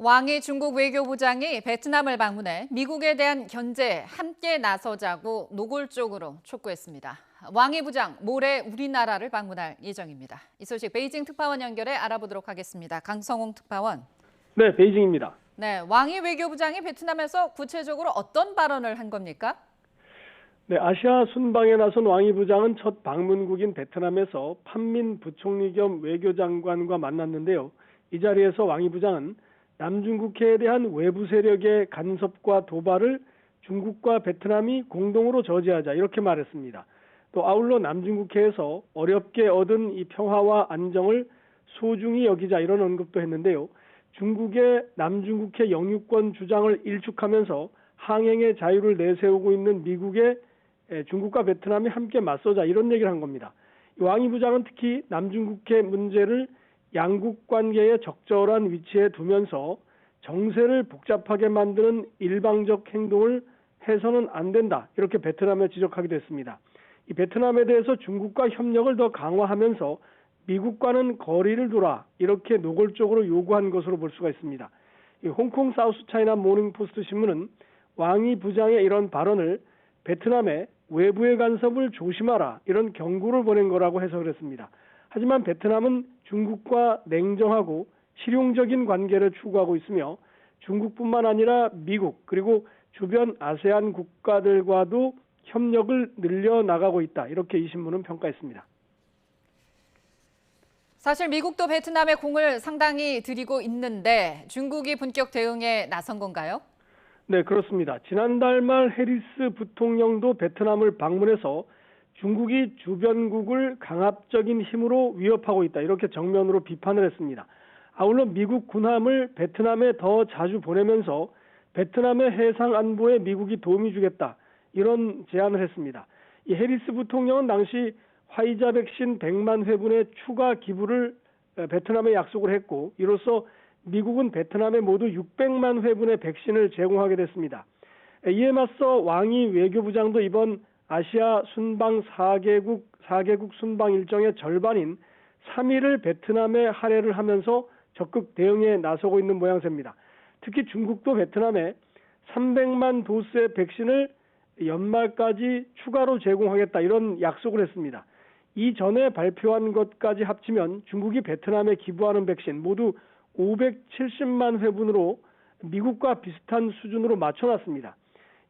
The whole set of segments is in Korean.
왕이 중국 외교부장이 베트남을 방문해 미국에 대한 견제에 함께 나서자고 노골적으로 촉구했습니다. 왕이 부장 모레 우리나라를 방문할 예정입니다. 이 소식 베이징 특파원 연결해 알아보도록 하겠습니다. 강성홍 특파원. 네, 베이징입니다. 네, 왕이 외교부장이 베트남에서 구체적으로 어떤 발언을 한 겁니까? 네, 아시아 순방에 나선 왕이 부장은 첫 방문국인 베트남에서 판민 부총리 겸 외교장관과 만났는데요. 이 자리에서 왕이 부장은 남중국해에 대한 외부 세력의 간섭과 도발을 중국과 베트남이 공동으로 저지하자 이렇게 말했습니다. 또 아울러 남중국해에서 어렵게 얻은 이 평화와 안정을 소중히 여기자 이런 언급도 했는데요. 중국의 남중국해 영유권 주장을 일축하면서 항행의 자유를 내세우고 있는 미국의 중국과 베트남이 함께 맞서자 이런 얘기를 한 겁니다. 왕이 부장은 특히 남중국해 문제를 양국 관계의 적절한 위치에 두면서 정세를 복잡하게 만드는 일방적 행동을 해서는 안 된다 이렇게 베트남에 지적하기도 했습니다. 이 베트남에 대해서 중국과 협력을 더 강화하면서 미국과는 거리를 두라 이렇게 노골적으로 요구한 것으로 볼 수가 있습니다. 이 홍콩 사우스차이나 모닝포스트 신문은 왕이 부장의 이런 발언을 베트남의 외부의 간섭을 조심하라 이런 경고를 보낸 거라고 해석을 했습니다. 하지만 베트남은 중국과 냉정하고 실용적인 관계를 추구하고 있으며 중국뿐만 아니라 미국 그리고 주변 아세안 국가들과도 협력을 늘려나가고 있다. 이렇게 이 신문은 평가했습니다. 사실 미국도 베트남에 공을 상당히 들이고 있는데 중국이 본격 대응에 나선 건가요? 네, 그렇습니다. 지난달 말 해리스 부통령도 베트남을 방문해서 중국이 주변국을 강압적인 힘으로 위협하고 있다. 이렇게 정면으로 비판을 했습니다. 아울러 미국 군함을 베트남에 더 자주 보내면서 베트남의 해상 안보에 미국이 도움이 주겠다. 이런 제안을 했습니다. 이 해리스 부통령은 당시 화이자 백신 100만 회분의 추가 기부를 베트남에 약속을 했고 이로써 미국은 베트남에 모두 600만 회분의 백신을 제공하게 됐습니다. 이에 맞서 왕이 외교부장도 이번 아시아 순방 4개국 순방 일정의 절반인 3일을 베트남에 할애를 하면서 적극 대응에 나서고 있는 모양새입니다. 특히 중국도 베트남에 300만 도스의 백신을 연말까지 추가로 제공하겠다 이런 약속을 했습니다. 이전에 발표한 것까지 합치면 중국이 베트남에 기부하는 백신 모두 570만 회분으로 미국과 비슷한 수준으로 맞춰놨습니다.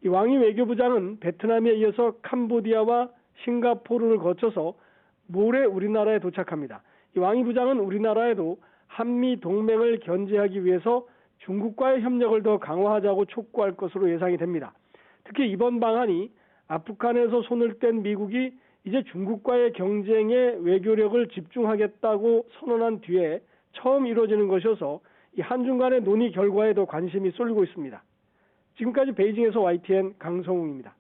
이 왕이 외교부장은 베트남에 이어서 캄보디아와 싱가포르를 거쳐서 모레 우리나라에 도착합니다. 이 왕이 부장은 우리나라에도 한미 동맹을 견제하기 위해서 중국과의 협력을 더 강화하자고 촉구할 것으로 예상이 됩니다. 특히 이번 방안이 아프간에서 손을 뗀 미국이 이제 중국과의 경쟁에 외교력을 집중하겠다고 선언한 뒤에 처음 이루어지는 것이어서 이 한중 간의 논의 결과에도 관심이 쏠리고 있습니다. 지금까지 베이징에서 YTN 강성웅입니다.